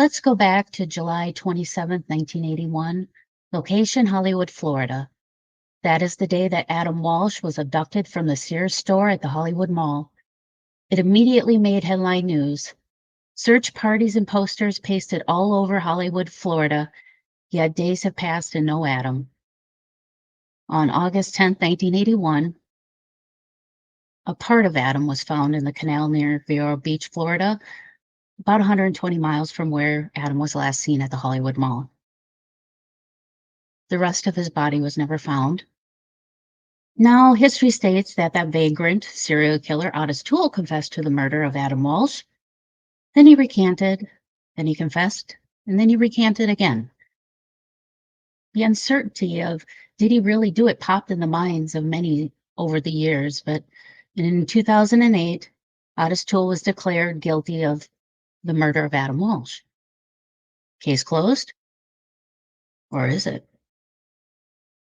Let's go back to July 27th, 1981, location Hollywood, Florida. That is the day that Adam Walsh was abducted from the Sears store at the Hollywood Mall. It immediately made headline news. Search parties and posters pasted all over Hollywood, Florida, yet days have passed and no Adam. On August 10th, 1981, a part of Adam was found in the canal near Vero Beach, Florida, about 120 miles from where Adam was last seen at the Hollywood Mall. The rest of his body was never found. Now, history states that vagrant serial killer Ottis Toole confessed to the murder of Adam Walsh. Then he recanted, then he confessed, and then he recanted again. The uncertainty of did he really do it popped in the minds of many over the years, but in 2008, Ottis Toole was declared guilty of the murder of Adam Walsh. Case closed? Or is it?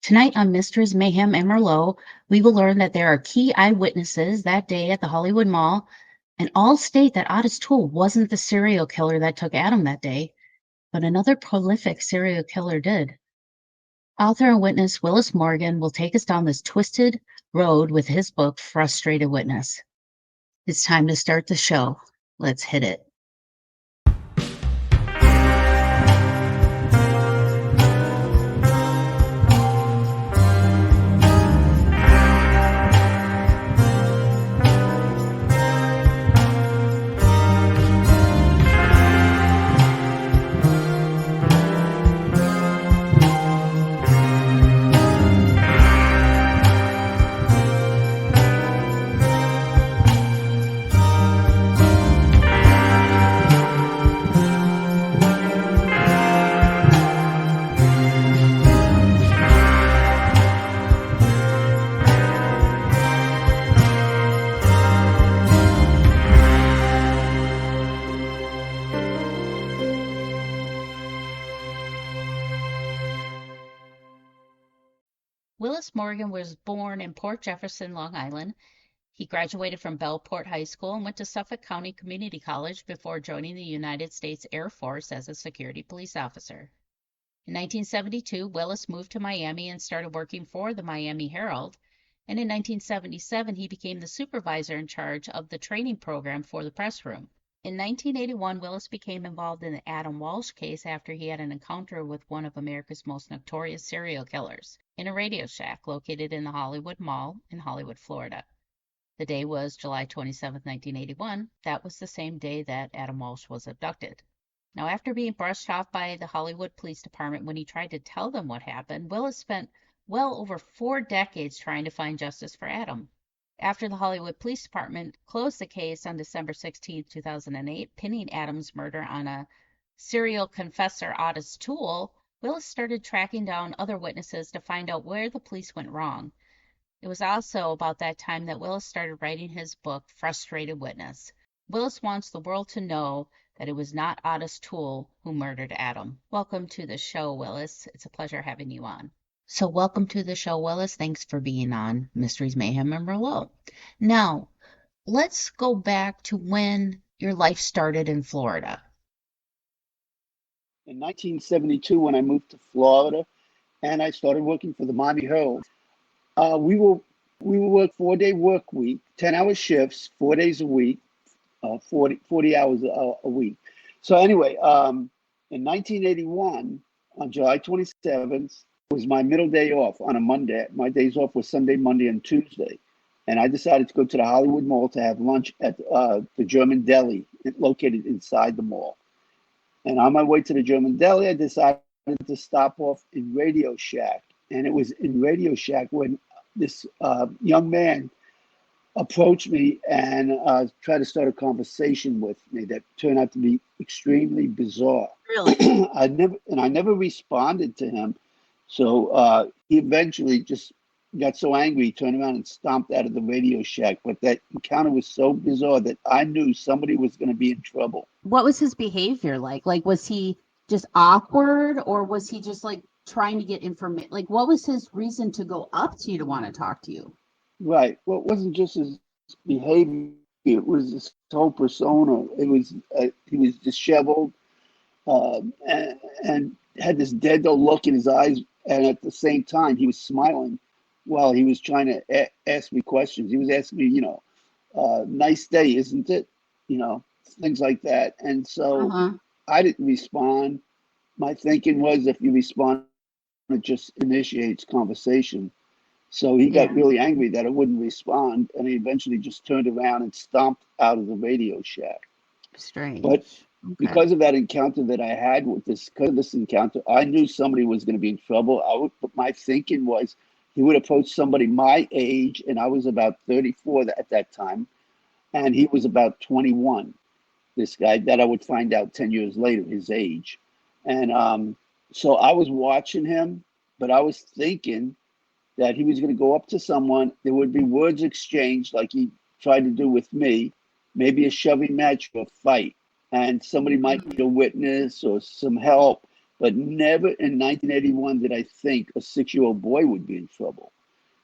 Tonight on Mysteries, Mayhem, and Merlot, we will learn that there are key eyewitnesses that day at the Hollywood Mall, and all state that Ottis Toole wasn't the serial killer that took Adam that day, but another prolific serial killer did. Author and witness Willis Morgan will take us down this twisted road with his book, Frustrated Witness. It's time to start the show. Let's hit it. Willis Morgan was born in Port Jefferson, Long Island. He graduated from Bellport High School and went to Suffolk County Community College before joining the United States Air Force as a security police officer. In 1972, Willis moved to Miami and started working for the Miami Herald, and in 1977, he became the supervisor in charge of the training program for the press room. In 1981, Willis became involved in the Adam Walsh case after he had an encounter with one of America's most notorious serial killers in a Radio Shack located in the Hollywood Mall in Hollywood, Florida. The day was July 27, 1981. That was the same day that Adam Walsh was abducted. Now, after being brushed off by the Hollywood Police Department when he tried to tell them what happened, Willis spent well over 4 decades trying to find justice for Adam. After the Hollywood Police Department closed the case on December 16, 2008, pinning Adam's murder on a serial confessor, Ottis Toole, Willis started tracking down other witnesses to find out where the police went wrong. It was also about that time that Willis started writing his book, Frustrated Witness. Willis wants the world to know that it was not Ottis Toole who murdered Adam. Welcome to the show, Willis. It's a pleasure having you on. So welcome to the show, Willis. Thanks for being on Mysteries, Mayhem, and Merlot. Now, let's go back to when your life started in Florida. In 1972, when I moved to Florida, and I started working for the Miami Herald, we will work 4-day work week, 10-hour shifts, 4 days a week, 40 hours a week. So anyway, in 1981, on July 27th, was my middle day off on a Monday. My days off were Sunday, Monday, and Tuesday. And I decided to go to the Hollywood Mall to have lunch at the German deli located inside the mall. And on my way to the German deli, I decided to stop off in Radio Shack. And it was in Radio Shack when this young man approached me and tried to start a conversation with me that turned out to be extremely bizarre. Really? I never responded to him. So he eventually just got so angry, he turned around and stomped out of the Radio Shack. But that encounter was so bizarre that I knew somebody was going to be in trouble. What was his behavior like? Like, was he just awkward, or was he just like trying to get information? Like, what was his reason to go up to you to want to talk to you? Right. Well, it wasn't just his behavior. It was his whole persona. It was he was disheveled. and had this dead look in his eyes, and at the same time he was smiling while he was trying to ask me questions. He was asking me, nice day, isn't it? Things like that. And so Uh-huh. I didn't respond. My thinking was, if you respond, it just initiates conversation. So he got Yeah. really angry that I wouldn't respond, and he eventually just turned around and stomped out of the Radio Shack. But Strange. Okay. because of that encounter that I had with this, because of this encounter, I knew somebody was going to be in trouble. But my thinking was he would approach somebody my age, and I was about 34 at that time, and he was about 21. This guy that I would find out 10 years later, his age. And so I was watching him, but I was thinking that he was going to go up to someone. There would be words exchanged like he tried to do with me, maybe a shoving match or a fight. And somebody might need a witness or some help. But never in 1981 did I think a 6-year-old boy would be in trouble.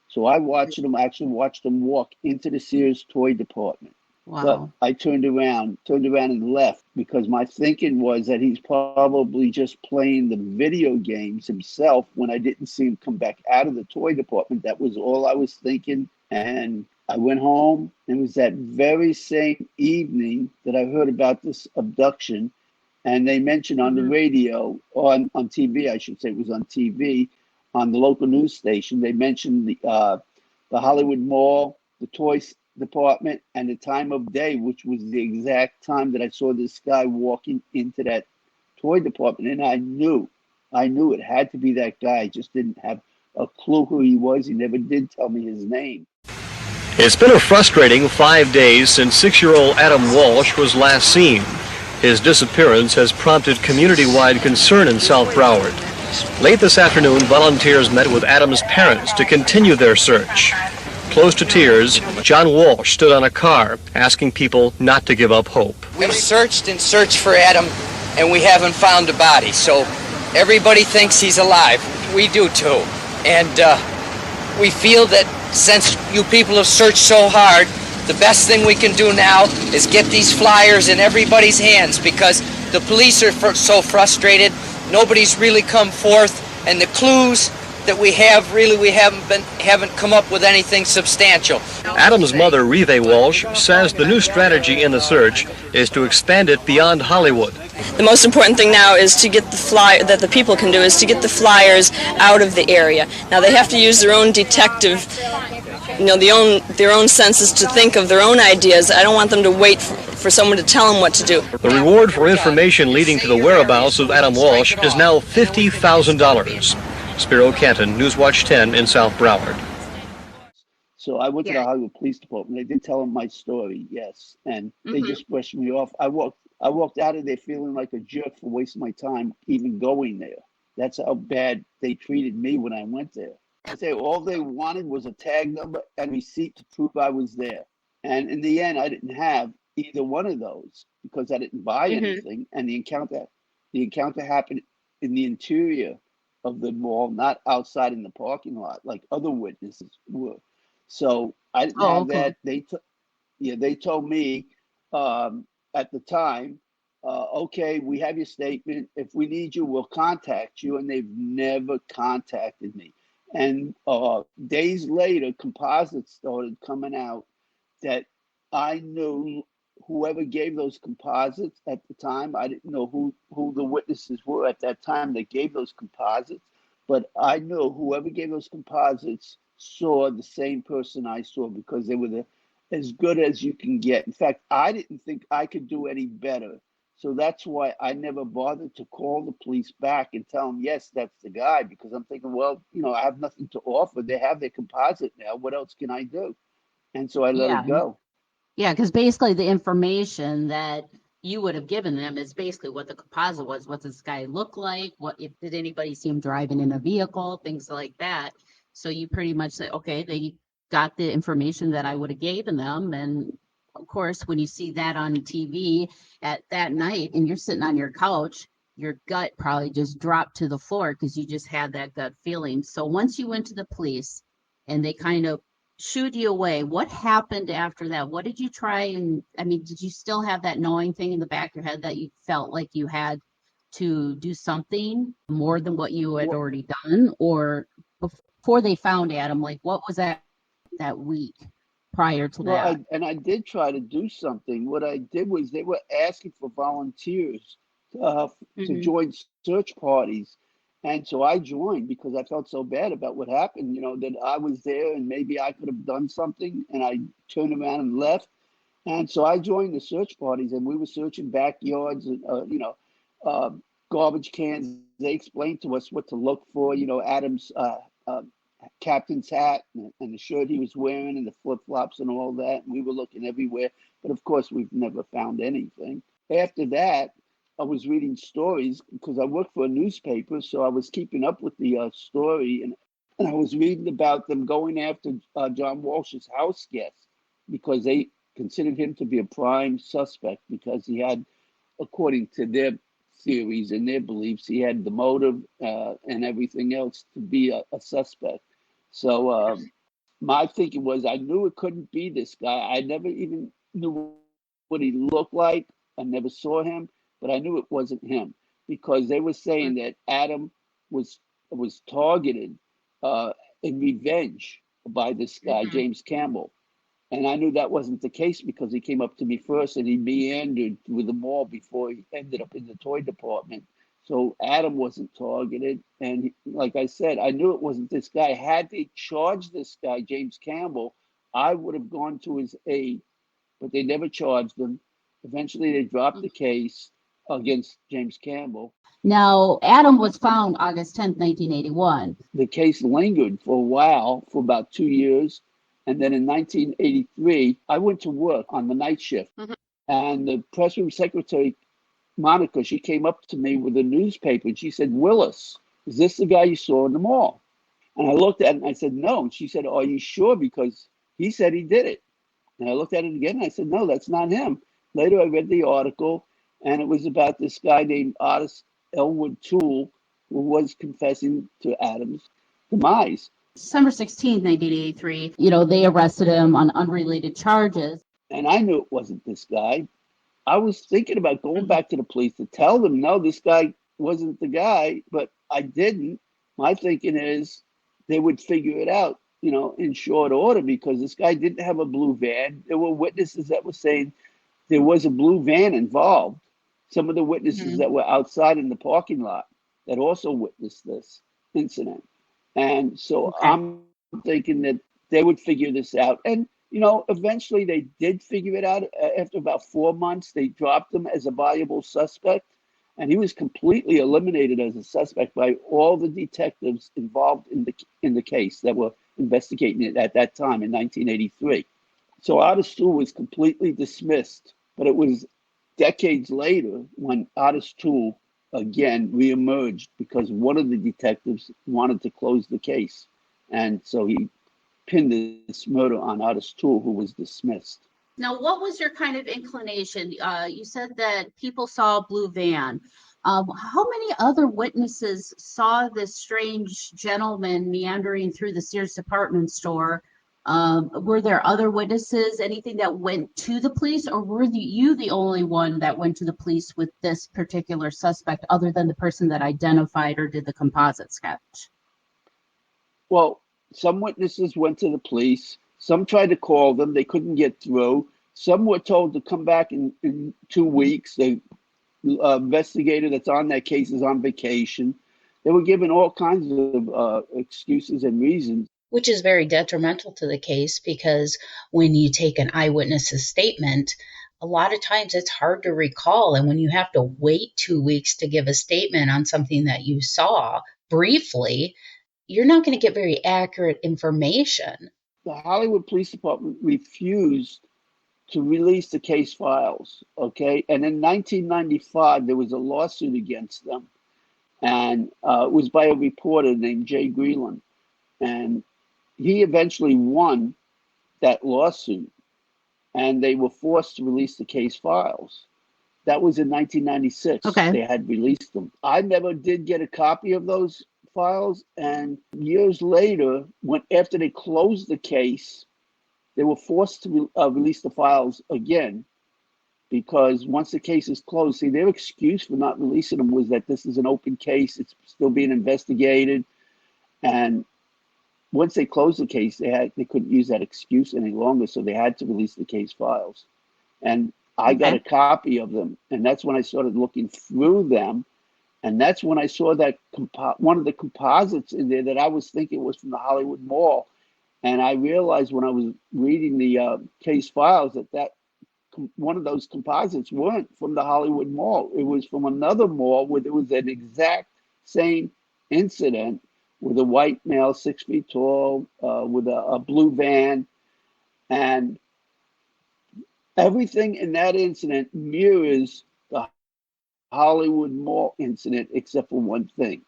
So I actually watched him walk into the Sears toy department. But Wow. I turned around and left because my thinking was that he's probably just playing the video games himself when I didn't see him come back out of the toy department. That was all I was thinking. And I went home, and it was that very same evening that I heard about this abduction. And they mentioned on the radio, or on TV, I should say, it was on TV, on the local news station. They mentioned the Hollywood Mall, the toys department, and the time of day, which was the exact time that I saw this guy walking into that toy department. And I knew it had to be that guy. I just didn't have a clue who he was. He never did tell me his name. It's been a frustrating 5 days since 6-year-old Adam Walsh was last seen. His disappearance has prompted community-wide concern in South Broward. Late this afternoon, volunteers met with Adam's parents to continue their search. Close to tears, John Walsh stood on a car asking people not to give up hope. We've searched and searched for Adam, and we haven't found a body. So everybody thinks he's alive. We do too. And we feel that since you people have searched so hard, the best thing we can do now is get these flyers in everybody's hands, because the police are so frustrated. Nobody's really come forth, and the clues that we have, really, we haven't come up with anything substantial. Adam's mother, Rive Walsh, says the new strategy in the search is to expand it beyond Hollywood. The most important thing now is to get the flyer that the people can do is to get the flyers out of the area. Now they have to use their own detective, their own senses to think of their own ideas. I don't want them to wait for someone to tell them what to do. The reward for information leading to the whereabouts of Adam Walsh is now $50,000. Spiro Canton, Newswatch 10 in South Broward. So I went to the Hollywood Police Department. They did tell them my story, yes, and they just brushed me off. I walked out of there feeling like a jerk for wasting my time even going there. That's how bad they treated me when I went there. I say all they wanted was a tag number and receipt to prove I was there. And in the end, I didn't have either one of those because I didn't buy anything. And the encounter happened in the interior of the mall, not outside in the parking lot like other witnesses were. So I didn't have that. They told me at the time, okay, we have your statement. If we need you, we'll contact you. And they've never contacted me. And days later, composites started coming out that I knew whoever gave those composites at the time. I didn't know who the witnesses were at that time that gave those composites, but I knew whoever gave those composites saw the same person I saw because they were as good as you can get. In fact, I didn't think I could do any better. So that's why I never bothered to call the police back and tell them, yes, that's the guy, because I'm thinking, well, I have nothing to offer. They have their composite now. What else can I do? And so I let it go. Yeah, because basically the information that you would have given them is basically what the composite was. What does this guy look like? Did anybody see him driving in a vehicle? Things like that. So you pretty much say, okay, they got the information that I would have given them. And of course, when you see that on TV at that night and you're sitting on your couch, your gut probably just dropped to the floor because you just had that gut feeling. So once you went to the police and they kind of shooed you away, what happened after that? What did you try? And I mean, did you still have that knowing thing in the back of your head that you felt like you had to do something more than what you had already done? Or before they found Adam, like what was that week prior to that? I did try to do something. What I did was they were asking for volunteers to join search parties. And so I joined because I felt so bad about what happened, that I was there and maybe I could have done something, and I turned around and left. And so I joined the search parties, and we were searching backyards, garbage cans. They explained to us what to look for, Adam's captain's hat and the shirt he was wearing and the flip-flops and all that. And we were looking everywhere. But of course, we've never found anything. After that, I was reading stories because I worked for a newspaper. So I was keeping up with the story. And I was reading about them going after John Walsh's house guest because they considered him to be a prime suspect because he had, according to their theories and their beliefs, he had the motive and everything else to be a suspect. So my thinking was I knew it couldn't be this guy. I never even knew what he looked like. I never saw him, but I knew it wasn't him because they were saying that Adam was targeted in revenge by this guy, James Campbell. And I knew that wasn't the case because he came up to me first and he meandered through the mall before he ended up in the toy department. So Adam wasn't targeted. And like I said, I knew it wasn't this guy. Had they charged this guy, James Campbell, I would have gone to his aid. But they never charged him. Eventually, they dropped the case against James Campbell. Now, Adam was found August 10th, 1981. The case lingered for a while, for about 2 years. And then in 1983, I went to work on the night shift. And the press room secretary, Monica, she came up to me with a newspaper and she said, "Willis, is this the guy you saw in the mall?" And I looked at it and I said, "No." And she said, "Are you sure? Because he said he did it." And I looked at it again and I said, "No, that's not him." Later, I read the article and it was about this guy named Ottis Toole, who was confessing to Adam's demise. December 16th, 1983, they arrested him on unrelated charges. And I knew it wasn't this guy. I was thinking about going back to the police to tell them, no, this guy wasn't the guy, but I didn't. My thinking is they would figure it out, in short order because this guy didn't have a blue van. There were witnesses that were saying there was a blue van involved. Some of the witnesses that were outside in the parking lot that also witnessed this incident. And so I'm thinking that they would figure this out. And, eventually they did figure it out. After about 4 months, they dropped him as a viable suspect. And he was completely eliminated as a suspect by all the detectives involved in the case that were investigating it at that time in 1983. So Ottis Toole was completely dismissed. But it was decades later when Ottis Toole again reemerged because one of the detectives wanted to close the case. And so he pinned this murder on Ottis Toole, who was dismissed. Now, what was your kind of inclination? You said that people saw a blue van. How many other witnesses saw this strange gentleman meandering through the Sears department store? Were there other witnesses, anything that went to the police, or were you the only one that went to the police with this particular suspect other than the person that identified or did the composite sketch? Well, some witnesses went to the police. Some tried to call them. They couldn't get through. Some were told to come back in 2 weeks. The investigator that's on that case is on vacation. They were given all kinds of excuses and reasons. Which is very detrimental to the case because when you take an eyewitness's statement, a lot of times it's hard to recall. And when you have to wait 2 weeks to give a statement on something that you saw briefly, you're not going to get very accurate information. The Hollywood Police Department refused to release the case files, okay? And in 1995, there was a lawsuit against them. And it was by a reporter named Jay Greeland. And he eventually won that lawsuit, and they were forced to release the case files. That was in 1996. Okay. They had released them. I never did get a copy of those files, and years later, after they closed the case, they were forced to release the files again. because once the case is closed, see, their excuse for not releasing them was that this is an open case, it's still being investigated, and once they closed the case, they couldn't use that excuse any longer, so they had to release the case files. And I got a copy of them, and that's when I started looking through them, and that's when I saw that one of the composites in there that I was thinking was from the Hollywood Mall, and I realized when I was reading the case files that one of those composites weren't from the Hollywood Mall. It was from another mall where there was an exact same incident with a white male, 6 feet tall, with a blue van. And everything in that incident mirrors the Hollywood Mall incident, except for one thing.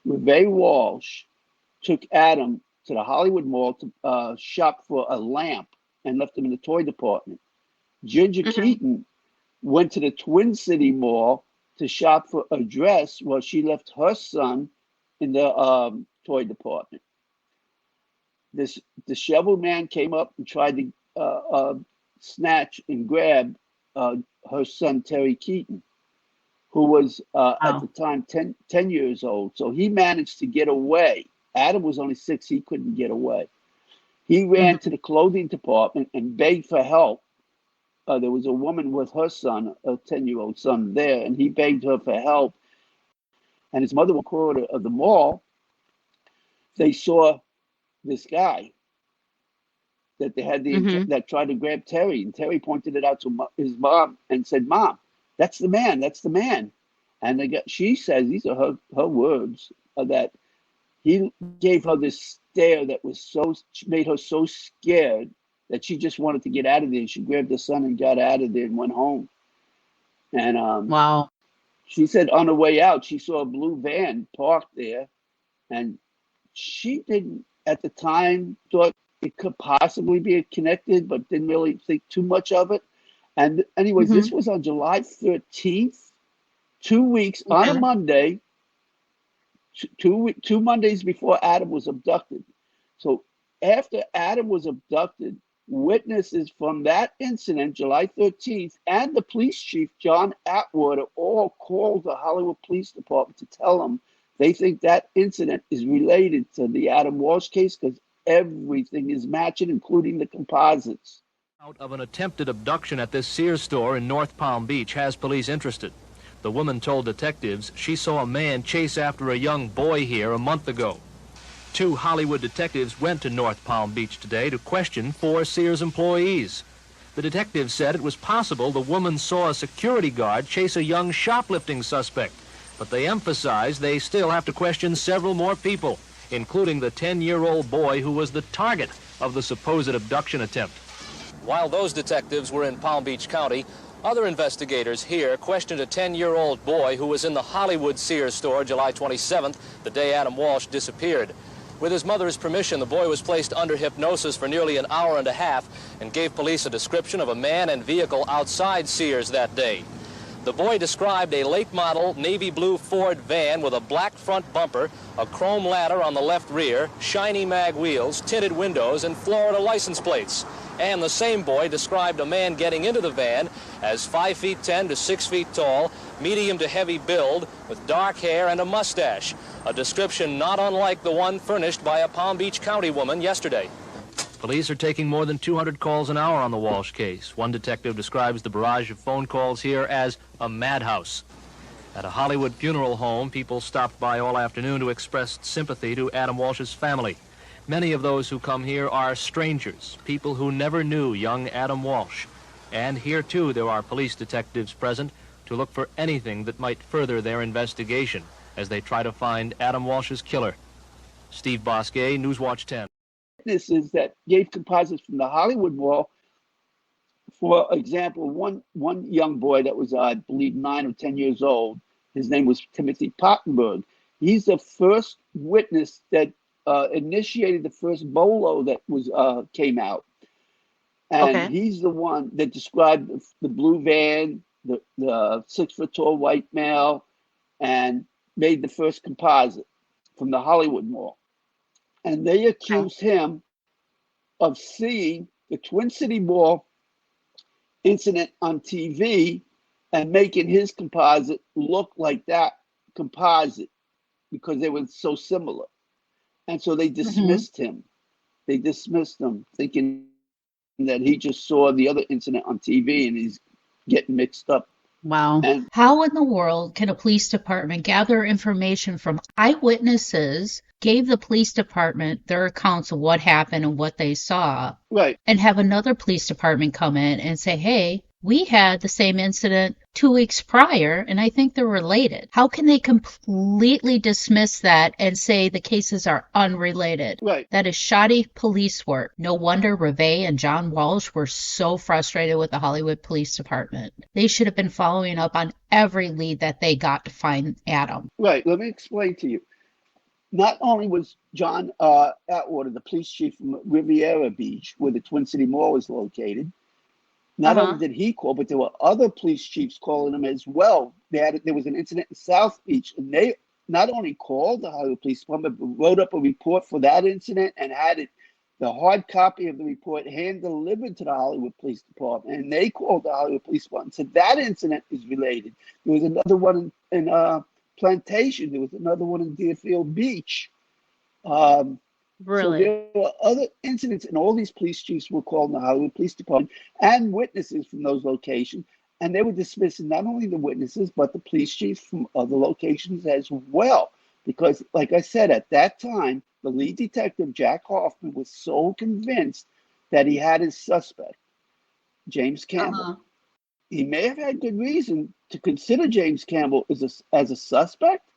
Reve Walsh took Adam to the Hollywood Mall to shop for a lamp and left him in the toy department. Ginger Keaton went to the Twin City Mall to shop for a dress while she left her son in the toy department. This disheveled man came up and tried to snatch and grab her son, Terry Keaton, who was at the time 10 years old. So he managed to get away. Adam was only 6. He couldn't get away. He ran to the clothing department and begged for help. There was a woman with her son, a 10-year-old son there, and he begged her for help. And his mother was corner of the mall. They saw this guy that they had that tried to grab Terry, and Terry pointed it out to his mom and said, "Mom, that's the man. That's the man." And she says, these are her words, that he gave her this stare that made her so scared that she just wanted to get out of there. She grabbed her son and got out of there and went home. And wow. She said on the way out, she saw a blue van parked there, and she didn't, at the time, thought it could possibly be connected, but didn't really think too much of it. And anyways, this was on July 13th, 2 weeks on a Monday, two Mondays before Adam was abducted. So after Adam was abducted, witnesses from that incident, July 13th, and the police chief, John Atwater, all called the Hollywood Police Department to tell them they think that incident is related to the Adam Walsh case because everything is matching, including the composites. Out of an attempted abduction at this Sears store in North Palm Beach has police interested. The woman told detectives she saw a man chase after a young boy here a month ago. 2 Hollywood detectives went to North Palm Beach today to question 4 Sears employees. The detectives said it was possible the woman saw a security guard chase a young shoplifting suspect, but they emphasized they still have to question several more people, including the 10-year-old boy who was the target of the supposed abduction attempt. While those detectives were in Palm Beach County, other investigators here questioned a 10-year-old boy who was in the Hollywood Sears store July 27th, the day Adam Walsh disappeared. With his mother's permission, the boy was placed under hypnosis for nearly an hour and a half and gave police a description of a man and vehicle outside Sears that day. The boy described a late-model navy blue Ford van with a black front bumper, a chrome ladder on the left rear, shiny mag wheels, tinted windows, and Florida license plates. And the same boy described a man getting into the van as 5'10" to 6 feet tall, medium to heavy build, with dark hair and a mustache, a description not unlike the one furnished by a Palm Beach County woman yesterday. Police are taking more than 200 calls an hour on the Walsh case. One detective describes the barrage of phone calls here as a madhouse. At a Hollywood funeral home, people stopped by all afternoon to express sympathy to Adam Walsh's family. Many of those who come here are strangers, people who never knew young Adam Walsh. And here, too, there are police detectives present to look for anything that might further their investigation as they try to find Adam Walsh's killer. Steve Bosquet, Newswatch 10. Witnesses that gave composites from the Hollywood Mall. For example, one young boy that was, I believe, 9 or 10 years old, his name was Timothy Pottenberg. He's the first witness that initiated the first bolo that was came out. And he's the one that described the blue van, the 6-foot-tall white male, and made the first composite from the Hollywood Mall. And they accused him of seeing the Twin City Mall incident on TV and making his composite look like that composite because they were so similar. And so they dismissed him. They dismissed him, thinking that he just saw the other incident on TV and he's getting mixed up. Wow. How in the world can a police department gather information from eyewitnesses, gave the police department their accounts of what happened and what they saw, right, and have another police department come in and say, hey, we had the same incident 2 weeks prior, and I think they're related. How can they completely dismiss that and say the cases are unrelated? Right. That is shoddy police work. No wonder Reve and John Walsh were so frustrated with the Hollywood Police Department. They should have been following up on every lead that they got to find Adam. Right. Let me explain to you. Not only was John Atwater, the police chief from Riviera Beach, where the Twin City Mall was located, not only did he call, but there were other police chiefs calling him as well. There was an incident in South Beach, and they not only called the Hollywood Police Department, but wrote up a report for that incident and had it, the hard copy of the report, hand-delivered to the Hollywood Police Department. And they called the Hollywood Police Department and said that incident is related. There was another one in Plantation. There was another one in Deerfield Beach. Really? So there were other incidents, and all these police chiefs were called in the Hollywood Police Department and witnesses from those locations, and they were dismissing not only the witnesses, but the police chiefs from other locations as well. Because, like I said, at that time, the lead detective, Jack Hoffman, was so convinced that he had his suspect, James Campbell. He may have had good reason to consider James Campbell as a suspect.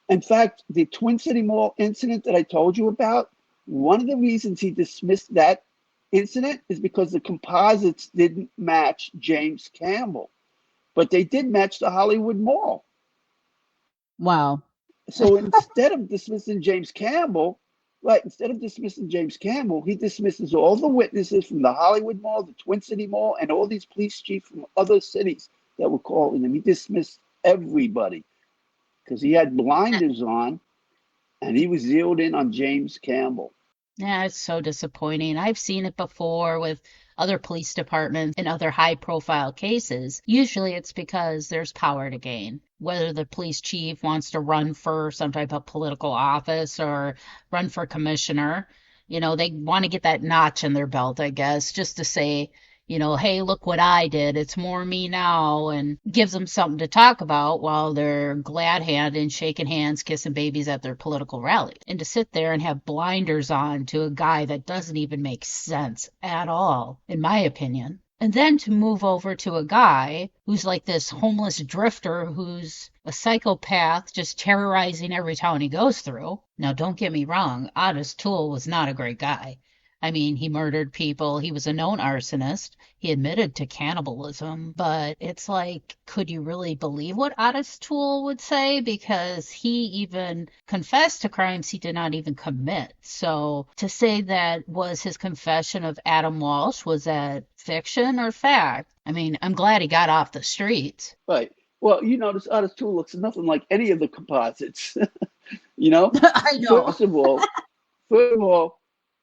In fact, the Twin City Mall incident that I told you about, one of the reasons he dismissed that incident is because the composites didn't match James Campbell, but they did match the Hollywood Mall. Wow. So instead of dismissing James Campbell, he dismisses all the witnesses from the Hollywood Mall, the Twin City Mall, and all these police chiefs from other cities that were calling him. He dismissed everybody, because he had blinders on, and he was zeroed in on James Campbell. Yeah, it's so disappointing. I've seen it before with other police departments in other high-profile cases. Usually it's because there's power to gain, whether the police chief wants to run for some type of political office or run for commissioner. You know, they want to get that notch in their belt, I guess, just to say, you know, hey, look what I did. It's more me now, and gives them something to talk about while they're glad-handed, shaking hands, kissing babies at their political rally. And to sit there and have blinders on to a guy that doesn't even make sense at all, in my opinion. And then to move over to a guy who's like this homeless drifter who's a psychopath just terrorizing every town he goes through. Now, don't get me wrong, Ottis Toole was not a great guy. I mean, he murdered people. He was a known arsonist. He admitted to cannibalism. But it's like, could you really believe what Ottis Toole would say? Because he even confessed to crimes he did not even commit. So to say that was his confession of Adam Walsh, was that fiction or fact? I mean, I'm glad he got off the streets. Right. Well, you know, this Ottis Toole looks nothing like any of the composites. You know? I know. First of all,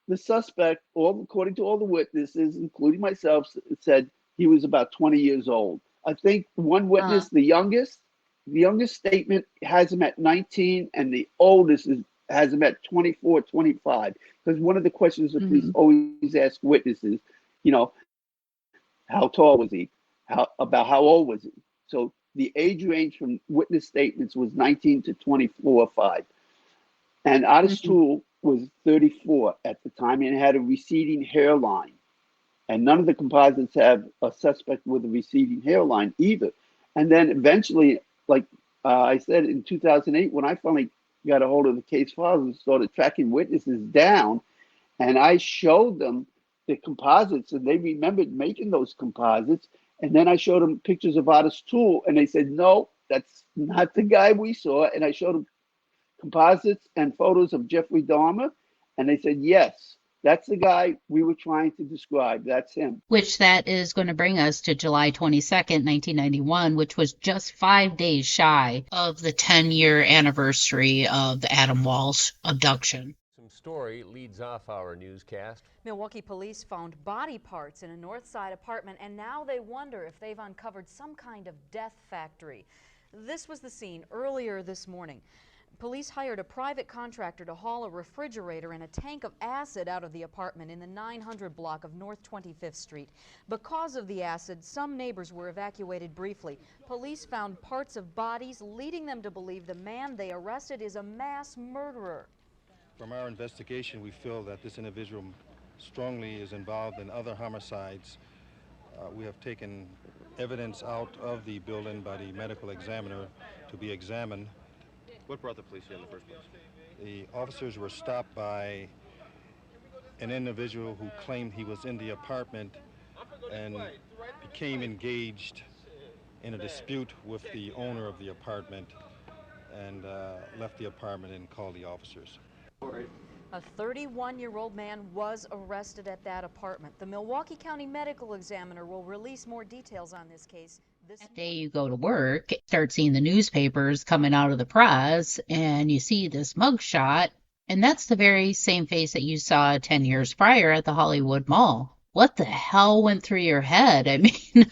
the suspect, according to all the witnesses, including myself, said he was about 20 years old. I think one witness, the youngest statement has him at 19, and the oldest has him at 24, 25. Because one of the questions the police always ask witnesses, you know, how tall was he? How old was he? So the age range from witness statements was 19 to 24 or 5. And Ottis Toole was 34 at the time and had a receding hairline. And none of the composites have a suspect with a receding hairline either. And then eventually, like I said, in 2008, when I finally got a hold of the case files and started tracking witnesses down, and I showed them the composites, and they remembered making those composites. And then I showed them pictures of Ottis Toole, and they said, no, that's not the guy we saw. And I showed them composites and photos of Jeffrey Dahmer, and they said, yes, that's the guy we were trying to describe. That's him. Which that is going to bring us to July 22nd, 1991, which was just 5 days shy of the 10-year anniversary of the Adam Walsh abduction. Some story leads off our newscast. Milwaukee police found body parts in a North Side apartment, and now they wonder if they've uncovered some kind of death factory. This was the scene earlier this morning. Police hired a private contractor to haul a refrigerator and a tank of acid out of the apartment in the 900 block of North 25th Street. Because of the acid, some neighbors were evacuated briefly. Police found parts of bodies, leading them to believe the man they arrested is a mass murderer. From our investigation, we feel that this individual strongly is involved in other homicides. We have taken evidence out of the building by the medical examiner to be examined. What brought the police here in the first place? The officers were stopped by an individual who claimed he was in the apartment and became engaged in a dispute with the owner of the apartment and left the apartment and called the officers. A 31-year-old man was arrested at that apartment. The Milwaukee County Medical Examiner will release more details on this case. That day you go to work, start seeing the newspapers coming out of the press, and you see this mugshot, and that's the very same face that you saw 10 years prior at the Hollywood Mall. What the hell went through your head? I mean,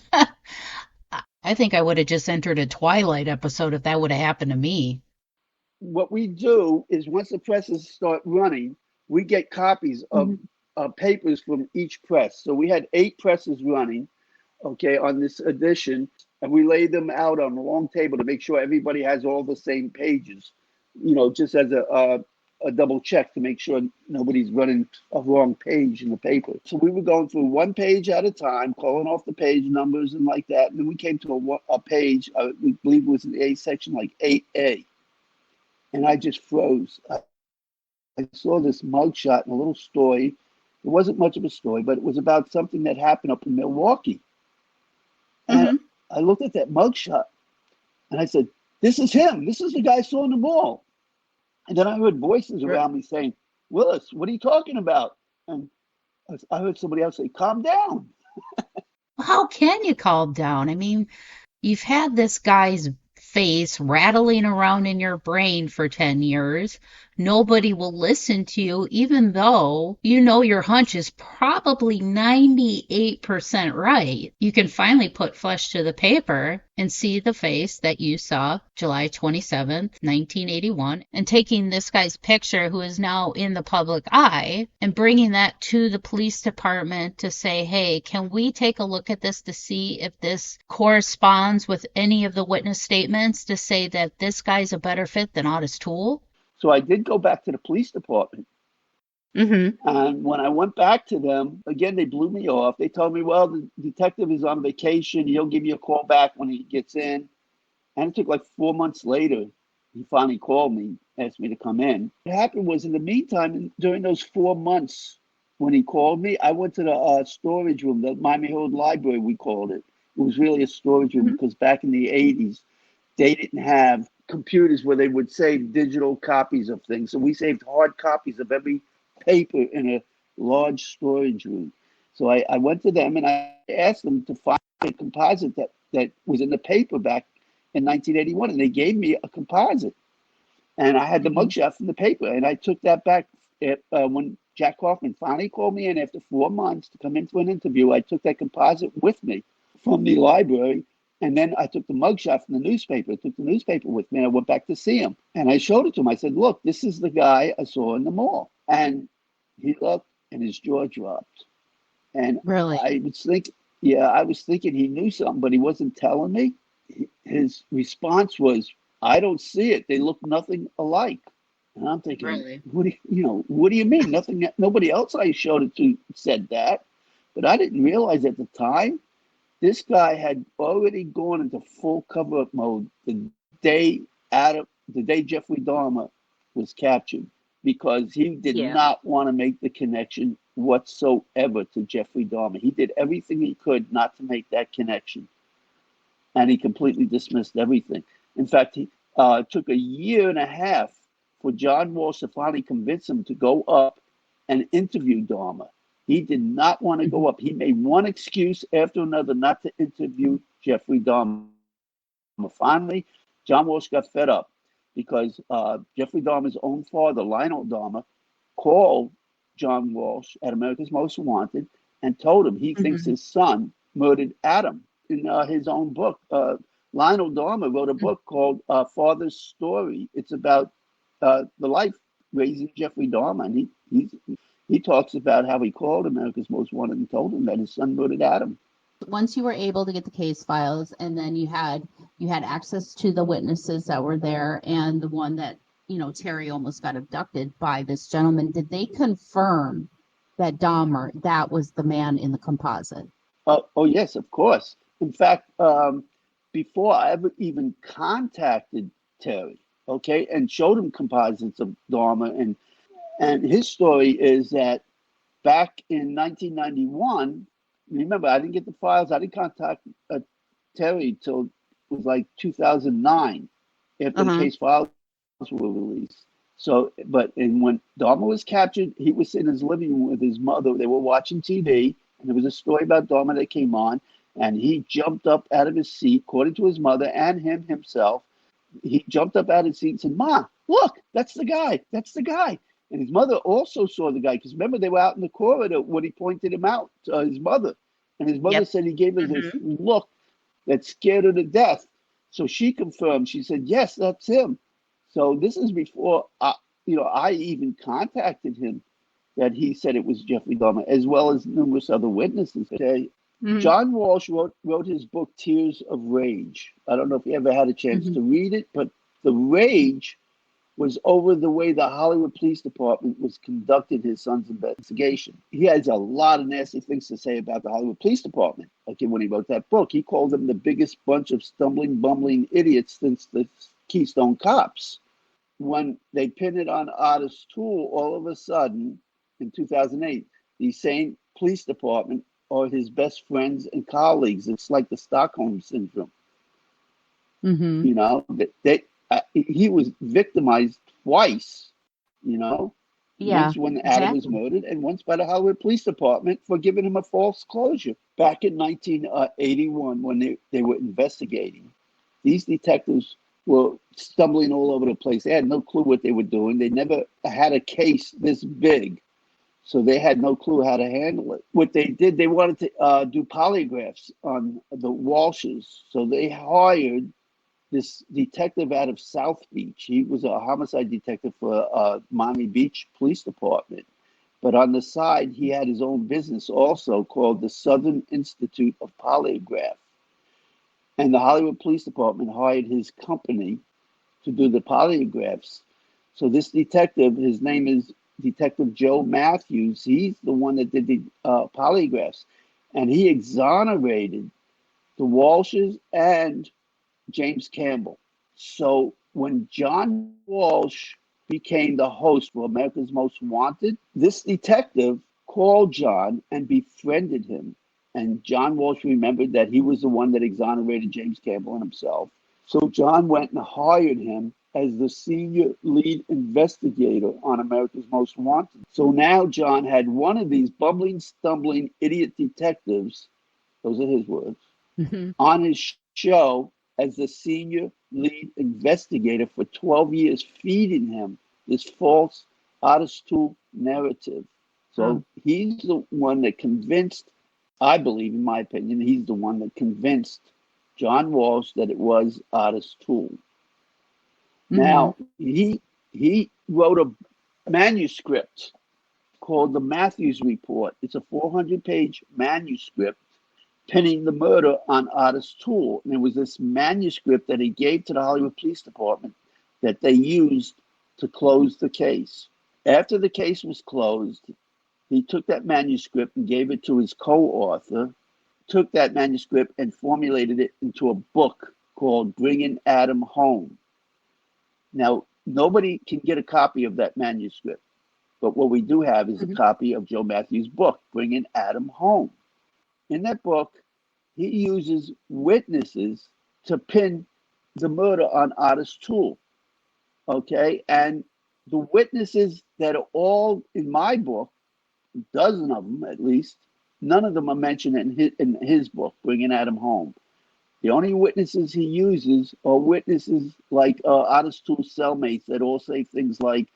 I think I would have just entered a Twilight episode if that would have happened to me. What we do is once the presses start running, we get copies of papers from each press. So we had 8 presses running, okay, on this edition, and we lay them out on a long table to make sure everybody has all the same pages, just as a double check to make sure nobody's running a wrong page in the paper. So we were going through one page at a time, calling off the page numbers and like that. And then we came to a page, we believe it was in the A section, like 8A. And I just froze. I saw this mugshot and a little story. It wasn't much of a story, but it was about something that happened up in Milwaukee. And I looked at that mugshot and I said, this is him. This is the guy I saw in the mall. And then I heard voices around me saying, Willis, what are you talking about? And I heard somebody else say, calm down. How can you calm down? I mean, you've had this guy's face rattling around in your brain for 10 years. Nobody will listen to you, even though you know your hunch is probably 98% right. You can finally put flesh to the paper and see the face that you saw July 27th, 1981, and taking this guy's picture, who is now in the public eye, and bringing that to the police department to say, hey, can we take a look at this to see if this corresponds with any of the witness statements to say that this guy's a better fit than Ottis Toole? So I did go back to the police department. And when I went back to them, again, they blew me off. They told me, well, the detective is on vacation. He'll give you a call back when he gets in. And it took like 4 months later. He finally called me, asked me to come in. What happened was, in the meantime, during those 4 months when he called me, I went to the storage room, the Mayhem Merlot library, we called it. It was really a storage room because back in the 80s, they didn't have computers where they would save digital copies of things. So we saved hard copies of every paper in a large storage room. So I went to them and I asked them to find a composite that was in the paper back in 1981. And they gave me a composite. And I had the mugshot from the paper. And I took that back when Jack Hoffman finally called me in after 4 months to come in for an interview. I took that composite with me from the library. And then I took the mugshot from the newspaper. I took the newspaper with me. And I went back to see him. And I showed it to him. I said, look, this is the guy I saw in the mall. And he looked and his jaw dropped. And really? I was thinking he knew something, but he wasn't telling me. His response was, I don't see it. They look nothing alike. And I'm thinking, really? What do you mean? Nothing. Nobody else I showed it to said that. But I didn't realize at the time, this guy had already gone into full cover-up mode the day Jeffrey Dahmer was captured, because he did not want to make the connection whatsoever to Jeffrey Dahmer. He did everything he could not to make that connection, and he completely dismissed everything. In fact, he took 1.5 years for John Walsh to finally convince him to go up and interview Dahmer. He did not want to go up. He made one excuse after another not to interview Jeffrey Dahmer. Finally, John Walsh got fed up because Jeffrey Dahmer's own father, Lionel Dahmer, called John Walsh at America's Most Wanted and told him he thinks his son murdered Adam in his own book. Lionel Dahmer wrote a book called Father's Story. It's about the life raising Jeffrey Dahmer, and he talks about how he called America's Most Wanted and told him that his son murdered Adam. Once you were able to get the case files, and then you had access to the witnesses that were there, and the one that, you know, Terry almost got abducted by this gentleman, did they confirm that Dahmer, that was the man in the composite? Oh yes, of course. In fact, before I ever even contacted Terry, okay, and showed him composites of Dahmer, and his story is that back in 1991, remember, I didn't get the files. I didn't contact Terry till it was like 2009, after the case files were released. So, when Dahmer was captured, he was in his living room with his mother. They were watching TV, and there was a story about Dahmer that came on, and he jumped up out of his seat, according to his mother and himself. He jumped up out of his seat and said, "Ma, look, that's the guy. That's the guy." And his mother also saw the guy, because remember, they were out in the corridor when he pointed him out to his mother. And his mother said he gave her this look that scared her to death. So she confirmed. She said, "Yes, that's him." So this is before I even contacted him, that he said it was Jeffrey Dahmer, as well as numerous other witnesses. Okay? John Walsh wrote his book, Tears of Rage. I don't know if you ever had a chance to read it, but the rage was over the way the Hollywood Police Department was conducting his son's investigation. He has a lot of nasty things to say about the Hollywood Police Department. Okay, when he wrote that book, he called them the biggest bunch of stumbling, bumbling idiots since the Keystone Cops. When they pinned it on Ottis Toole, all of a sudden, in 2008, the same police department are his best friends and colleagues. It's like the Stockholm Syndrome. You know, he was victimized twice, you know, once when Adam was murdered, and once by the Hollywood Police Department for giving him a false closure. Back in 1981, when they were investigating, these detectives were stumbling all over the place. They had no clue what they were doing. They never had a case this big, so they had no clue how to handle it. What they did, they wanted to do polygraphs on the Walshes, so they hired this detective out of South Beach. He was a homicide detective for Miami Beach Police Department. But on the side, he had his own business also called the Southern Institute of Polygraph. And the Hollywood Police Department hired his company to do the polygraphs. So this detective, his name is Detective Joe Matthews. He's the one that did the polygraphs. And he exonerated the Walshes and James Campbell. So when John Walsh became the host for America's Most Wanted, this detective called John and befriended him. And John Walsh remembered that he was the one that exonerated James Campbell and himself. So John went and hired him as the senior lead investigator on America's Most Wanted. So now John had one of these bumbling, stumbling, idiot detectives, those are his words, on his show as the senior lead investigator for 12 years, feeding him this false Ottis Toole narrative. So he's the one that convinced, I believe, in my opinion, he's the one that convinced John Walsh that it was Ottis Toole. Now, he wrote a manuscript called the Matthews Report. It's a 400-page manuscript pinning the murder on Ottis Toole. And it was this manuscript that he gave to the Hollywood Police Department that they used to close the case. After the case was closed, he took that manuscript and gave it to his co-author, took that manuscript and formulated it into a book called Bringing Adam Home. Now, nobody can get a copy of that manuscript, but what we do have is a copy of Joe Matthews' book, Bringing Adam Home. In that book, he uses witnesses to pin the murder on Ottis Toole, okay? And the witnesses that are all in my book, a dozen of them at least, none of them are mentioned in his book, Bringing Adam Home. The only witnesses he uses are witnesses like Ottis Toole's cellmates that all say things like,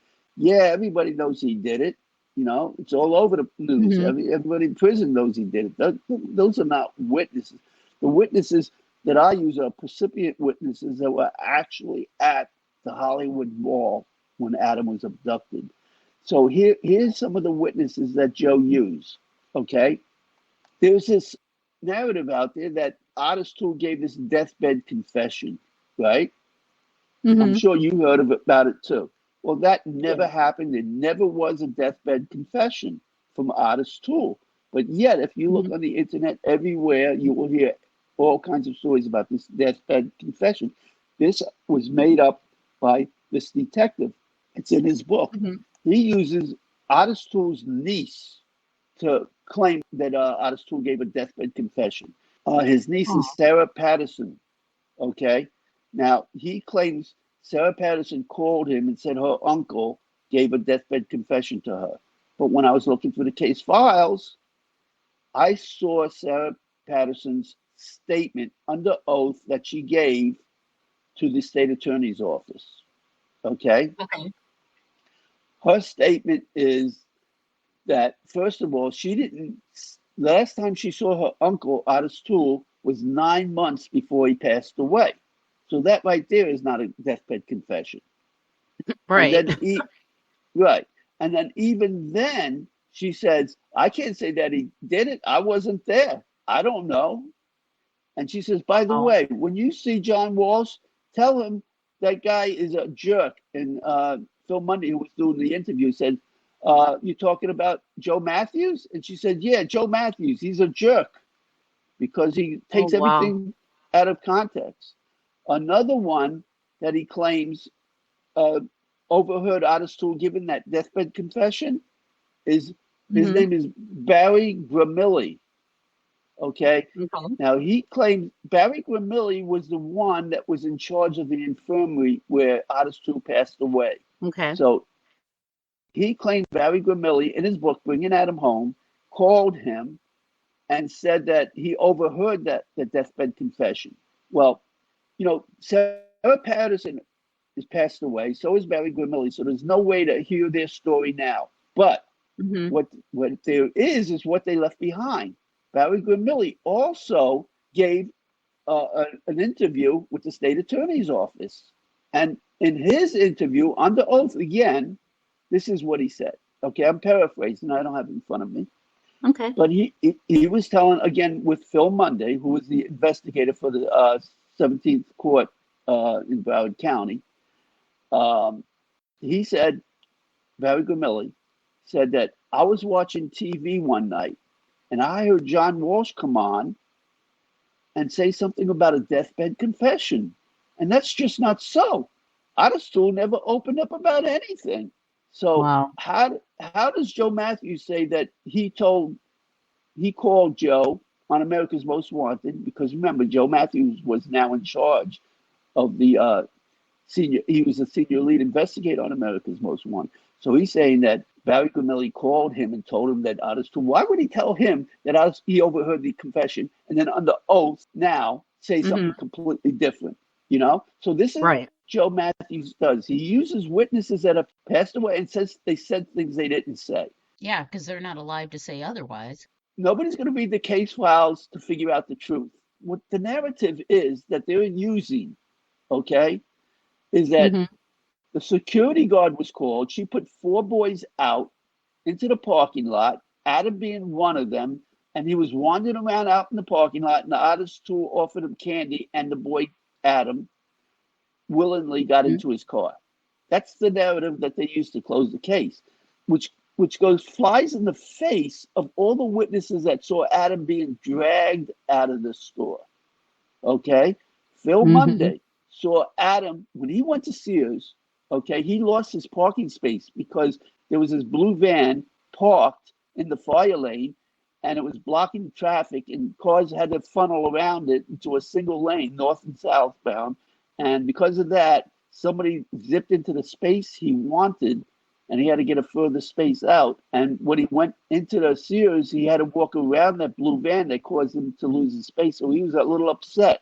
Yeah, everybody knows he did it. You know, it's all over the news. Everybody in prison knows he did it. Those are not witnesses. The witnesses that I use are precipient witnesses that were actually at the Hollywood Mall when Adam was abducted. So here's some of the witnesses that Joe used. Okay, there's this narrative out there that Ottis Toole gave this deathbed confession, right? I'm sure you heard about it too. Well, that never happened. There never was a deathbed confession from Ottis Toole. But yet, if you look on the internet everywhere, you will hear all kinds of stories about this deathbed confession. This was made up by this detective. It's in his book. He uses Ottis Toole's niece to claim that Ottis Toole gave a deathbed confession. His niece is Sarah Patterson. Okay. Now, he claims Sarah Patterson called him and said her uncle gave a deathbed confession to her. But when I was looking through the case files, I saw Sarah Patterson's statement under oath that she gave to the state attorney's office. Okay? Her statement is that, first of all, last time she saw her uncle, Ottis Toole, was 9 months before he passed away. So that right there is not a deathbed confession. Right. And then right. And then even then, she says, I can't say that he did it. I wasn't there. I don't know. And she says, by the way, when you see John Walsh, tell him that guy is a jerk. And Phil Mundy, who was doing the interview, said, you talking about Joe Matthews? And she said, yeah, Joe Matthews. He's a jerk because he takes everything out of context. Another one that he claims overheard Ottis Toole giving that deathbed confession is his name is Barry Gramilli. Okay. Now he claims Barry Gramilli was the one that was in charge of the infirmary where Ottis Toole passed away. Okay. So he claimed Barry Gramilli in his book, Bringing Adam Home, called him and said that he overheard the deathbed confession. Well, you know, Sarah Patterson has passed away. So is Barry Gramilli. So there's no way to hear their story now. But what there is what they left behind. Barry Gramilli also gave an interview with the state attorney's office. And in his interview, under oath again, this is what he said. Okay, I'm paraphrasing. I don't have it in front of me. Okay. But he was telling, again, with Phil Munday, who was the investigator for the 17th Court in Broward County. He said, Barry Gramilli said that I was watching TV one night and I heard John Walsh come on and say something about a deathbed confession. And that's just not so. Ottis Toole never opened up about anything. So how does Joe Matthews say that he called Joe on America's Most Wanted? Because remember, Joe Matthews was now in charge of the he was a senior lead investigator on America's Most Wanted. So he's saying that Barry Gramilli called him and told him that Ottis Toole, why would he tell him that he overheard the confession and then under oath now say something completely different, you know? So this is what Joe Matthews does. He uses witnesses that have passed away and says they said things they didn't say. Yeah, because they're not alive to say otherwise. Nobody's going to read the case files to figure out the truth. What the narrative is that they're using, okay, is that the security guard was called. She put 4 boys out into the parking lot, Adam being one of them, and he was wandering around out in the parking lot, and the Ottis Toole offered him candy, and the boy, Adam, willingly got into his car. That's the narrative that they used to close the case, which flies in the face of all the witnesses that saw Adam being dragged out of the store. Okay? Phil Munday saw Adam, when he went to Sears, okay, he lost his parking space because there was this blue van parked in the fire lane and it was blocking traffic and cars had to funnel around it into a single lane, north and southbound. And because of that, somebody zipped into the space he wanted and he had to get a further space out. And when he went into the Sears, he had to walk around that blue van that caused him to lose his space. So he was a little upset.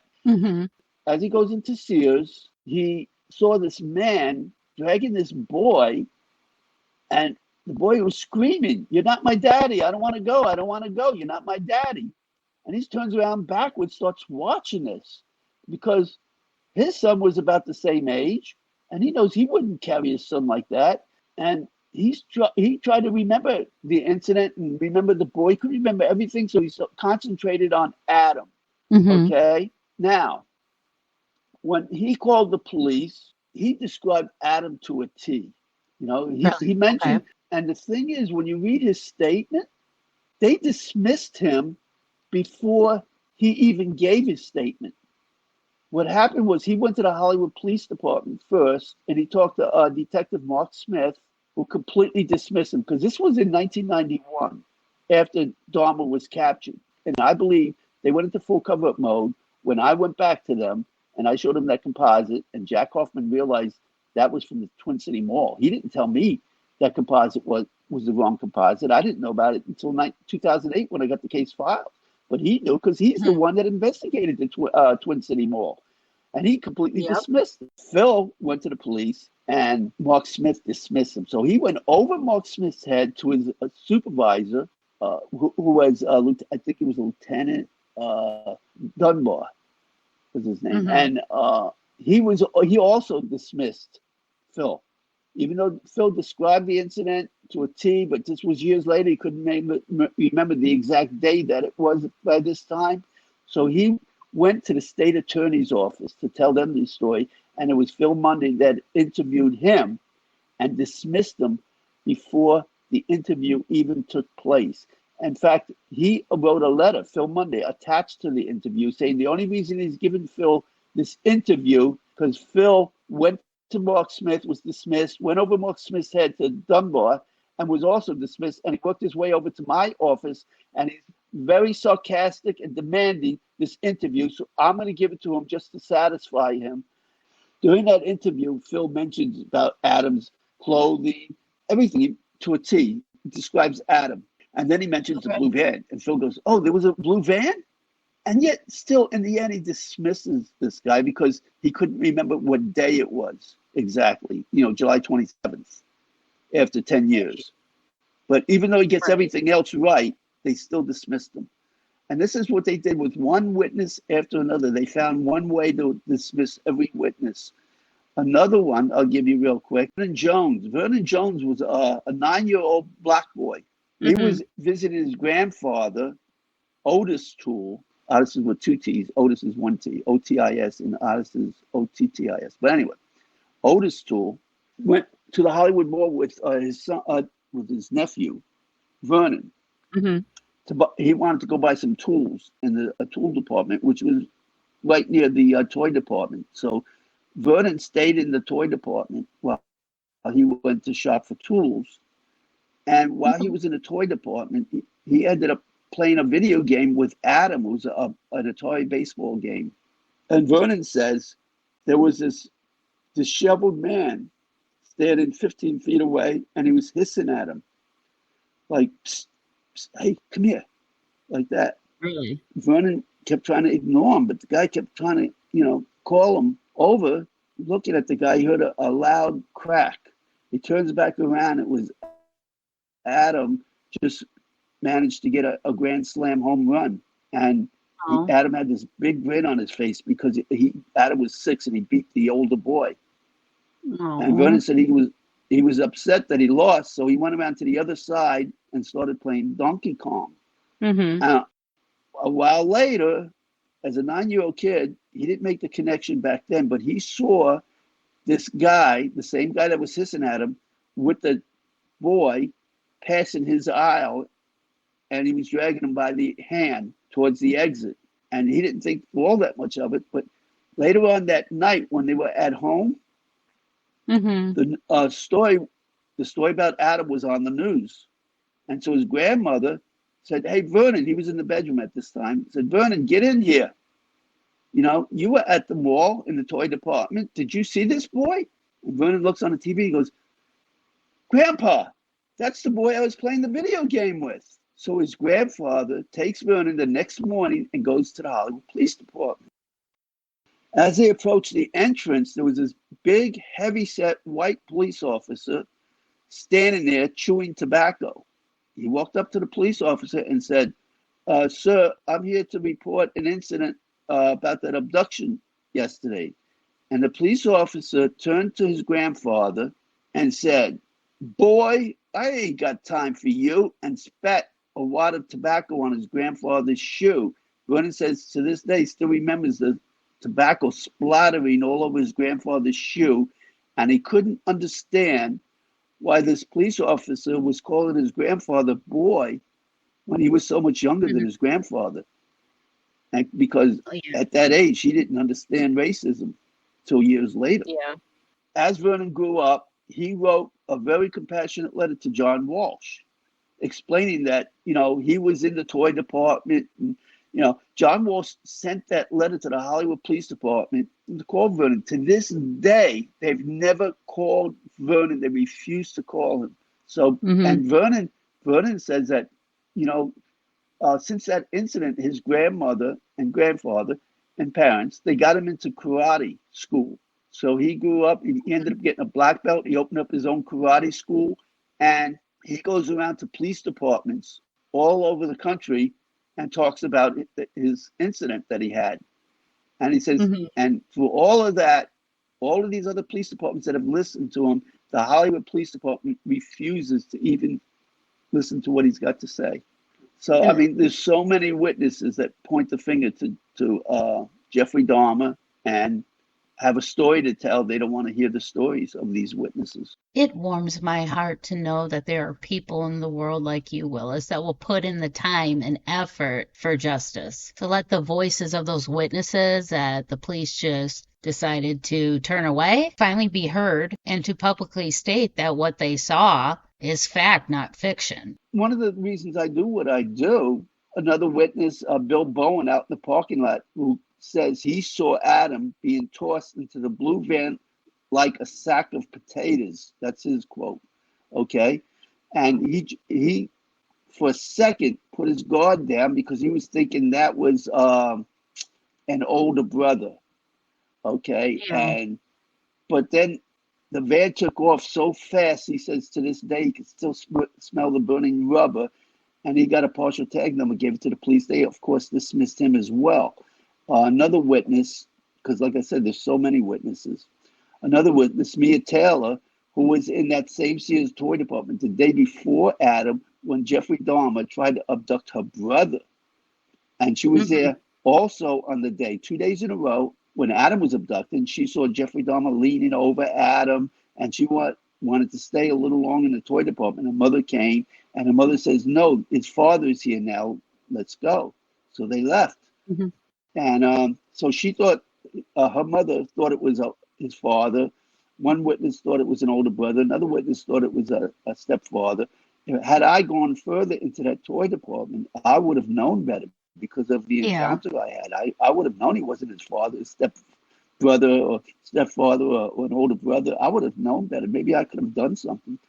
As he goes into Sears, he saw this man dragging this boy And the boy was screaming, "You're not my daddy. I don't want to go. I don't want to go. You're not my daddy." And he turns around backwards, starts watching this because his son was about the same age, and he knows he wouldn't carry his son like that. And he tried to remember the incident and remember the boy. He couldn't remember everything, so he concentrated on Adam. Mm-hmm. Okay? Now, when he called the police, he described Adam to a T. You know, he mentioned, and the thing is, when you read his statement, they dismissed him before he even gave his statement. What happened was he went to the Hollywood Police Department first, and he talked to Detective Mark Smith, who completely dismissed him, because this was in 1991, after Dahmer was captured. And I believe they went into full cover-up mode. When I went back to them, and I showed him that composite, and Jack Hoffman realized that was from the Twin City Mall. He didn't tell me that composite was the wrong composite. I didn't know about it until 2008 when I got the case filed. But he knew because he's the one that investigated the Twin City Mall. And he completely dismissed it. Phil went to the police, and Mark Smith dismissed him. So he went over Mark Smith's head to his supervisor, who was, I think he was Lieutenant Dunbar was his name. And he also dismissed Phil. Even though Phil described the incident to a T, but this was years later, he couldn't remember the exact day that it was by this time. So he went to the state attorney's office to tell them the story, and it was Phil Munday that interviewed him and dismissed him before the interview even took place. In fact, he wrote a letter, Phil Munday, attached to the interview, saying the only reason he's given Phil this interview because Phil went to Mark Smith, was dismissed, went over Mark Smith's head to Dunbar, and was also dismissed, and he worked his way over to my office, and he's very sarcastic and demanding this interview, so I'm going to give it to him just to satisfy him. During that interview, Phil mentions about Adam's clothing, everything to a T. He describes Adam, and then he mentions the blue van, and Phil goes, "Oh, there was a blue van?" And yet, still, in the end, he dismisses this guy because he couldn't remember what day it was exactly. July 27th, after 10 years. But even though he gets everything else right, they still dismissed him. And this is what they did with one witness after another. They found one way to dismiss every witness. Another one, I'll give you real quick. Vernon Jones. Vernon Jones was a 9-year-old black boy. He was visiting his grandfather, Ottis Toole. Ottis is with 2 T's. Otis is 1 T. O-T-I-S, and Ottis is O-T-T-I-S. But anyway, Ottis Toole went to the Hollywood Mall with his son, with his nephew, Vernon. He wanted to go buy some tools in the tool department, which was right near the toy department. So Vernon stayed in the toy department while he went to shop for tools. And while he was in the toy department, he ended up playing a video game with Adam, who was an Atari baseball game. And Vernon says there was this disheveled man standing 15 feet away, and he was hissing at him, like, "Psst, psst, hey, come here," like that. Really? Vernon kept trying to ignore him, but the guy kept trying to, call him over. Looking at the guy, he heard a loud crack. He turns back around. It was Adam just managed to get a grand slam home run, and Adam had this big grin on his face because Adam was 6 and he beat the older boy. And Vernon said he was upset that he lost, so he went around to the other side and started playing Donkey Kong. A while later, as a 9-year-old kid, he didn't make the connection back then, but he saw this guy, the same guy that was hissing at him, with the boy passing his aisle, and he was dragging him by the hand towards the exit. And he didn't think all that much of it. But later on that night, when they were at home, the story about Adam was on the news. And so his grandmother said, "Hey, Vernon," he was in the bedroom at this time, said, "Vernon, get in here. You were at the mall in the toy department. Did you see this boy?" And Vernon looks on the TV, he goes, "Grandpa, that's the boy I was playing the video game with." So his grandfather takes Vernon the next morning and goes to the Hollywood Police Department. As they approached the entrance, there was this big, heavy-set white police officer standing there chewing tobacco. He walked up to the police officer and said, "Sir, I'm here to report an incident about that abduction yesterday." And the police officer turned to his grandfather and said, "Boy, I ain't got time for you," and spat a wad of tobacco on his grandfather's shoe. Vernon says to this day, still remembers the tobacco splattering all over his grandfather's shoe, and he couldn't understand why this police officer was calling his grandfather boy when he was so much younger than his grandfather. And because at that age, he didn't understand racism till years later. Yeah. As Vernon grew up, he wrote a very compassionate letter to John Walsh, explaining that, he was in the toy department. And, John Walsh sent that letter to the Hollywood Police Department to call Vernon. To this day, they've never called Vernon. They refuse to call him. So, and Vernon says that, since that incident, his grandmother and grandfather and parents, they got him into karate school. So he grew up, he ended up getting a black belt. He opened up his own karate school, and he goes around to police departments all over the country and talks about his incident that he had. And he says, and through all of that, all of these other police departments that have listened to him, the Hollywood Police Department refuses to even listen to what he's got to say. So, I mean, there's so many witnesses that point the finger to Jeffrey Dahmer and have a story to tell. They don't want to hear the stories of these witnesses. It warms my heart to know that there are people in the world like you, Willis, that will put in the time and effort for justice, to let the voices of those witnesses that the police just decided to turn away finally be heard, and to publicly state that what they saw is fact, not fiction. One of the reasons I do what I do, another witness, Bill Bowen, out in the parking lot, who says he saw Adam being tossed into the blue van like a sack of potatoes. That's his quote. Okay. And he for a second put his guard down because he was thinking that was an older brother. Okay. Yeah. But then the van took off so fast, he says to this day he can still smell the burning rubber, and he got a partial tag number, gave it to the police. They, of course, dismissed him as well. Another witness, because like I said, there's so many witnesses. Another witness, Mia Taylor, who was in that same Sears toy department the day before Adam when Jeffrey Dahmer tried to abduct her brother. And she was there also on the day, 2 days in a row, when Adam was abducted. And she saw Jeffrey Dahmer leaning over Adam, and she wanted to stay a little longer in the toy department. Her mother came, and her mother says, "No, his father is here now. Let's go." So they left. And so she thought, her mother thought it was his father. One witness thought it was an older brother. Another witness thought it was a stepfather. Had I gone further into that toy department, I would have known better because of the encounter I had. I would have known he wasn't his father, his stepbrother or stepfather or an older brother. I would have known better. Maybe I could have done something.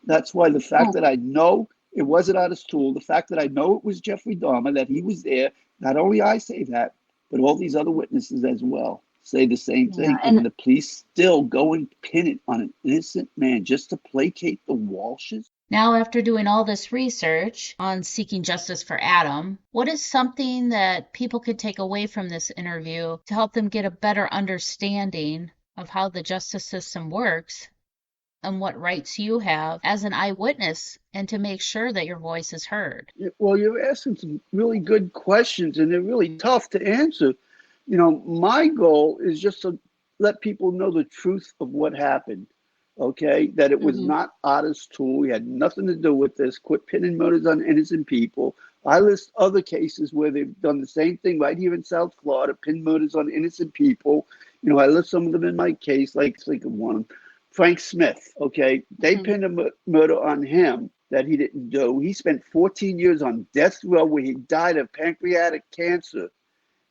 That's why the fact that I know it wasn't Ottis Toole, the fact that I know it was Jeffrey Dahmer, that he was there, not only I say that, but all these other witnesses as well say the same thing. And the police still go and pin it on an innocent man just to placate the Walshes. Now, after doing all this research on seeking justice for Adam, what is something that people could take away from this interview to help them get a better understanding of how the justice system works and what rights you have as an eyewitness, and to make sure that your voice is heard? Well, you're asking some really good questions, and they're really tough to answer. My goal is just to let people know the truth of what happened, okay? That it was not Ottis Toole. He had nothing to do with this. Quit pinning murders on innocent people. I list other cases where they've done the same thing right here in South Florida, pin murders on innocent people. I list some of them in my case, like think of one. Frank Smith, okay? They pinned a murder on him that he didn't do. He spent 14 years on death row where he died of pancreatic cancer.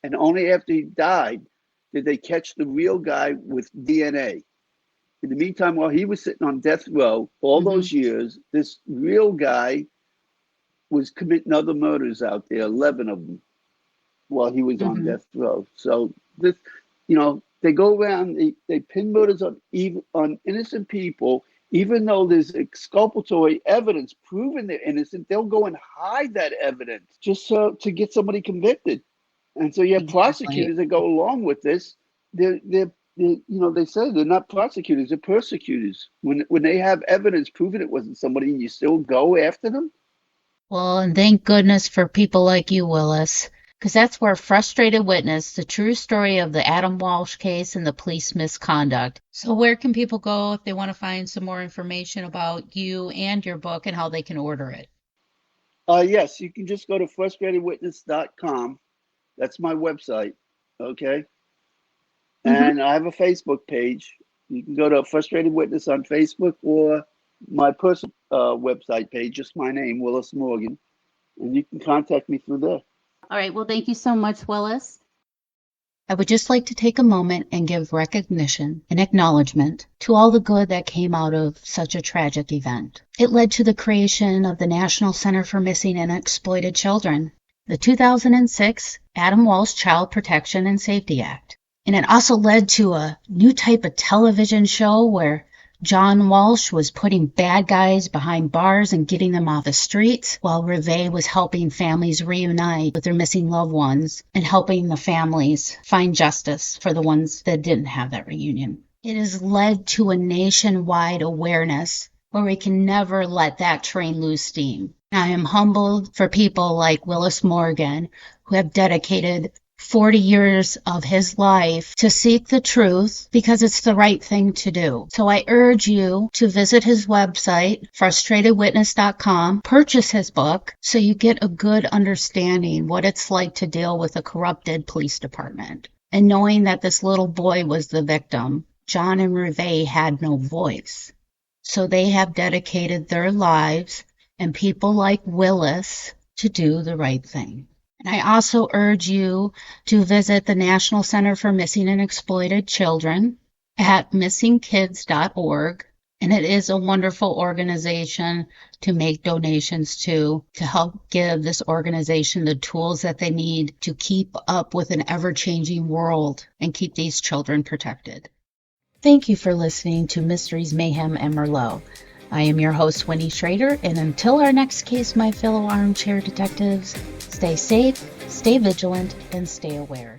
And only after he died did they catch the real guy with DNA. In the meantime, while he was sitting on death row all those years, this real guy was committing other murders out there, 11 of them, while he was on death row. So this, they go around, they pin murders on innocent people, Even though there's exculpatory evidence proving they're innocent, they'll go and hide that evidence just to get somebody convicted. And so you have prosecutors that go along with this. They say they're not prosecutors, they're persecutors. When they have evidence proving it wasn't somebody, and you still go after them. Well, and thank goodness for people like you, Willis, because that's where Frustrated Witness, the true story of the Adam Walsh case and the police misconduct. So where can people go if they want to find some more information about you and your book and how they can order it? Yes, you can just go to frustratedwitness.com. That's my website, okay? And I have a Facebook page. You can go to Frustrated Witness on Facebook or my personal website page, just my name, Willis Morgan. And you can contact me through there. All right. Well, thank you so much, Willis. I would just like to take a moment and give recognition and acknowledgement to all the good that came out of such a tragic event. It led to the creation of the National Center for Missing and Exploited Children, the 2006 Adam Walsh Child Protection and Safety Act. And it also led to a new type of television show where John Walsh was putting bad guys behind bars and getting them off the streets, while Reve was helping families reunite with their missing loved ones and helping the families find justice for the ones that didn't have that reunion. It has led to a nationwide awareness where we can never let that train lose steam. I am humbled for people like Willis Morgan, who have dedicated 40 years of his life to seek the truth because it's the right thing to do. So I urge you to visit his website, frustratedwitness.com, purchase his book so you get a good understanding what it's like to deal with a corrupted police department. And knowing that this little boy was the victim, John and Reve had no voice. So they have dedicated their lives and people like Willis to do the right thing. And I also urge you to visit the National Center for Missing and Exploited Children at missingkids.org. And it is a wonderful organization to make donations to help give this organization the tools that they need to keep up with an ever-changing world and keep these children protected. Thank you for listening to Mysteries, Mayhem, and Merlot. I am your host, Winnie Schrader, and until our next case, my fellow armchair detectives, stay safe, stay vigilant, and stay aware.